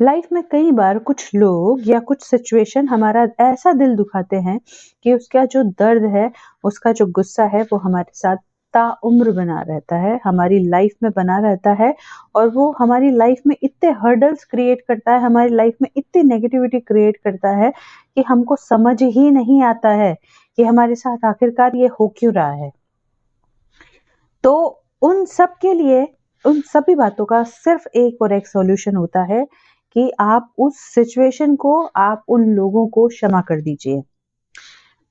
Life में कई बार कुछ लोग या कुछ सिचुएशन हमारा ऐसा दिल दुखाते हैं कि उसका जो दर्द है, उसका जो गुस्सा है वो हमारे साथ ताउम्र बना रहता है, हमारी लाइफ में बना रहता है। और वो हमारी लाइफ में इतने हर्डल्स क्रिएट करता है, हमारी लाइफ में इतनी नेगेटिविटी क्रिएट करता है कि हमको समझ ही नहीं आता है कि हमारे साथ आखिरकार ये हो क्यों रहा है। तो उन सब के लिए, उन सभी बातों का सिर्फ एक और एक सॉल्यूशन होता है कि आप उस सिचुएशन को, आप उन लोगों को क्षमा कर दीजिए।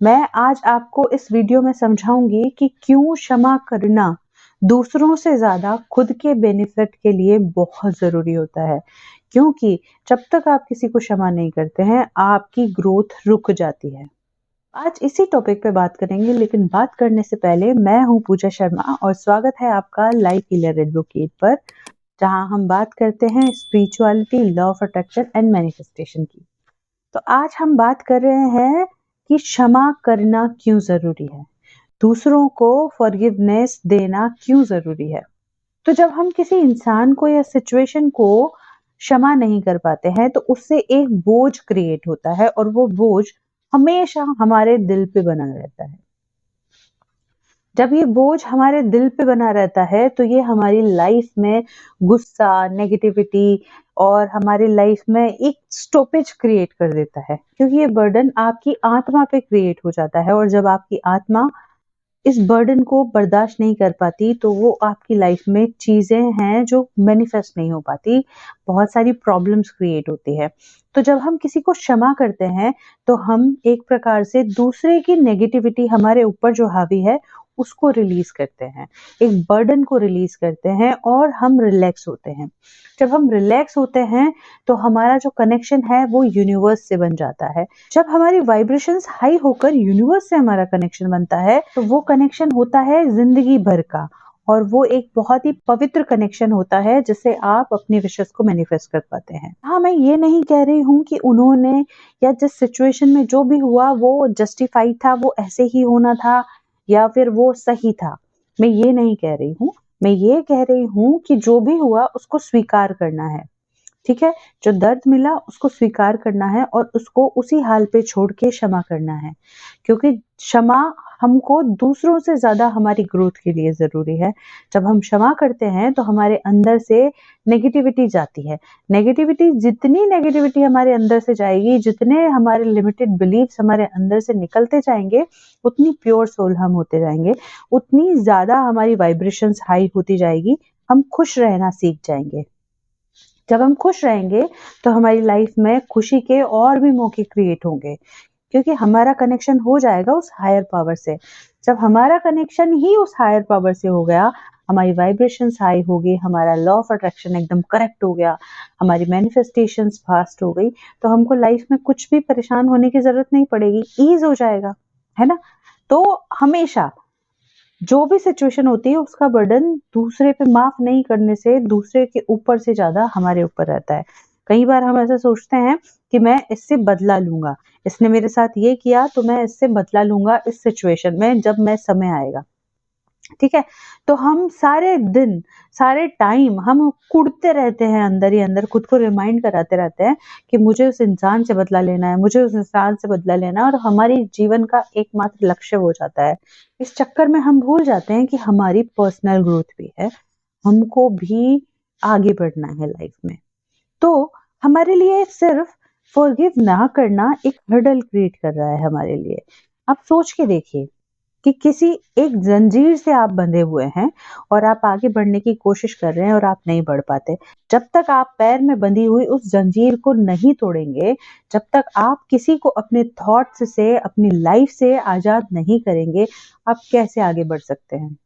मैं आज आपको इस वीडियो में समझाऊंगी कि क्यों क्षमा करना दूसरों से ज्यादा खुद के बेनिफिट के लिए बहुत जरूरी होता है। क्योंकि जब तक आप किसी को क्षमा नहीं करते हैं, आपकी ग्रोथ रुक जाती है। आज इसी टॉपिक पे बात करेंगे, लेकिन बात करने से पहले मैं हूं पूजा शर्मा और स्वागत है आपका लाइफ हीलर एडवोकेट पर, जहां हम बात करते हैं spirituality, law of attraction and manifestation की। तो आज हम बात कर रहे हैं कि क्षमा करना क्यों जरूरी है, दूसरों को फॉरगिवनेस देना क्यों जरूरी है। तो जब हम किसी इंसान को या सिचुएशन को क्षमा नहीं कर पाते हैं तो उससे एक बोझ क्रिएट होता है और वो बोझ हमेशा हमारे दिल पे बना रहता है। जब ये बोझ हमारे दिल पे बना रहता है तो ये हमारी लाइफ में गुस्सा, नेगेटिविटी और हमारी लाइफ में एक स्टॉपेज क्रिएट कर देता है, क्योंकि ये बर्डन आपकी आत्मा पे क्रिएट हो जाता है। और जब आपकी आत्मा इस बर्डन को बर्दाश्त नहीं कर पाती तो वो आपकी लाइफ में चीजें हैं जो मैनिफेस्ट नहीं हो पाती, बहुत सारी प्रॉब्लम्स क्रिएट होती है। तो जब हम किसी को क्षमा करते हैं तो हम एक प्रकार से दूसरे की नेगेटिविटी हमारे ऊपर जो हावी है उसको रिलीज करते हैं, एक बर्डन को रिलीज करते हैं और हम रिलैक्स होते हैं। जब हम रिलैक्स होते हैं तो हमारा जो कनेक्शन है वो यूनिवर्स से बन जाता है। जब हमारी वाइब्रेशंस हाई होकर यूनिवर्स से हमारा कनेक्शन बनता है तो वो कनेक्शन होता है जिंदगी भर का, और वो एक बहुत ही पवित्र कनेक्शन होता है जिससे आप अपने विशेष को मैनिफेस्ट कर पाते हैं। हाँ, मैं ये नहीं कह रही हूँ कि उन्होंने या जिस सिचुएशन में जो भी हुआ वो जस्टिफाइड था, वो ऐसे ही होना था या फिर वो सही था। मैं ये नहीं कह रही हूँ, मैं ये कह रही हूँ कि जो भी हुआ उसको स्वीकार करना है। ठीक है, जो दर्द मिला उसको स्वीकार करना है और उसको उसी हाल पे छोड़ के क्षमा करना है, क्योंकि क्षमा हमको दूसरों से ज्यादा हमारी ग्रोथ के लिए जरूरी है। जब हम क्षमा करते हैं तो हमारे अंदर से नेगेटिविटी जाती है। जितनी नेगेटिविटी हमारे अंदर से जाएगी, जितने हमारे लिमिटेड बिलीव्स हमारे अंदर से निकलते जाएंगे, उतनी प्योर सोल हम होते जाएंगे, उतनी ज्यादा हमारी वाइब्रेशंस हाई होती जाएगी, हम खुश रहना सीख जाएंगे। जब हम खुश रहेंगे तो हमारी लाइफ में खुशी के और भी मौके क्रिएट होंगे, क्योंकि हमारा कनेक्शन हो जाएगा उस हायर पावर से। जब हमारा कनेक्शन ही उस हायर पावर से हो गया, हमारी वाइब्रेशंस हाई हो गई, हमारा लॉ ऑफ अट्रैक्शन एकदम करेक्ट हो गया, हमारी मैनिफेस्टेशंस फास्ट हो गई, तो हमको लाइफ में कुछ भी परेशान होने की जरूरत नहीं पड़ेगी, ईज हो जाएगा, है ना। तो हमेशा जो भी सिचुएशन होती है उसका बर्डन दूसरे पे माफ नहीं करने से दूसरे के ऊपर से ज्यादा हमारे ऊपर रहता है। कई बार हम ऐसा सोचते हैं कि मैं इससे बदला लूंगा, इसने मेरे साथ ये किया तो मैं इससे बदला लूंगा इस सिचुएशन में जब मैं समय आएगा। ठीक है, तो हम सारे दिन, सारे टाइम हम कुढ़ते रहते हैं, अंदर ही अंदर खुद को रिमाइंड कराते रहते हैं कि मुझे उस इंसान से बदला लेना है, मुझे उस इंसान से बदला लेना है, और हमारी जीवन का एकमात्र लक्ष्य हो जाता है। इस चक्कर में हम भूल जाते हैं कि हमारी पर्सनल ग्रोथ भी है, हमको भी आगे बढ़ना है लाइफ में। तो हमारे लिए सिर्फ फॉरगिव ना करना एक हर्डल क्रिएट कर रहा है हमारे लिए। आप सोच के देखिए कि किसी एक जंजीर से आप बंधे हुए हैं और आप आगे बढ़ने की कोशिश कर रहे हैं और आप नहीं बढ़ पाते। जब तक आप पैर में बंधी हुई उस जंजीर को नहीं तोड़ेंगे, जब तक आप किसी को अपने थॉट्स से, अपनी लाइफ से आजाद नहीं करेंगे, आप कैसे आगे बढ़ सकते हैं।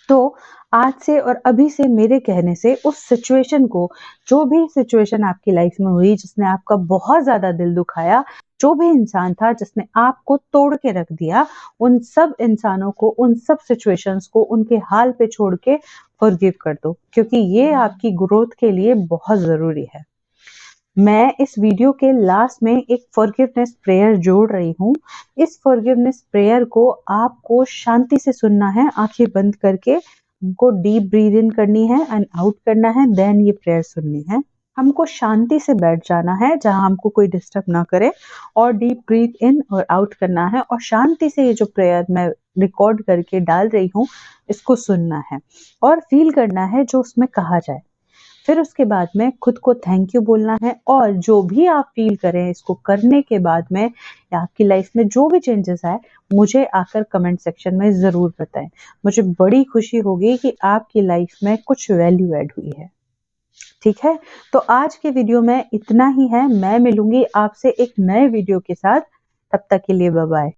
तो आज से और अभी से मेरे कहने से उस सिचुएशन को, जो भी सिचुएशन आपकी लाइफ में हुई जिसने आपका बहुत ज्यादा दिल दुखाया, जो भी इंसान था जिसने आपको तोड़ के रख दिया, उन सब इंसानों को, उन सब सिचुएशंस को उनके हाल पे छोड़ के फॉरगिव कर दो, क्योंकि ये आपकी ग्रोथ के लिए बहुत जरूरी है। मैं इस वीडियो के लास्ट में एक फॉरगिवनेस प्रेयर जोड़ रही हूँ। इस फॉरगिवनेस प्रेयर को आपको शांति से सुनना है, आंखें बंद करके। हमको डीप ब्रीद इन करनी है एंड आउट करना है, देन ये प्रेयर सुननी है। हमको शांति से बैठ जाना है जहाँ हमको कोई डिस्टर्ब ना करे और डीप ब्रीथ इन और आउट करना है और शांति से ये जो प्रेयर मैं रिकॉर्ड करके डाल रही हूँ इसको सुनना है और फील करना है जो उसमें कहा जाए। फिर उसके बाद में खुद को थैंक यू बोलना है और जो भी आप फील करें इसको करने के बाद में या आपकी लाइफ में जो भी चेंजेस आए मुझे आकर कमेंट सेक्शन में ज़रूर बताएं। मुझे बड़ी खुशी होगी कि आपकी लाइफ में कुछ वैल्यू ऐड हुई है। ठीक है, तो आज के वीडियो में इतना ही है। मैं मिलूंगी आपसे एक नए वीडियो के साथ। तब तक के लिए बाय बाय।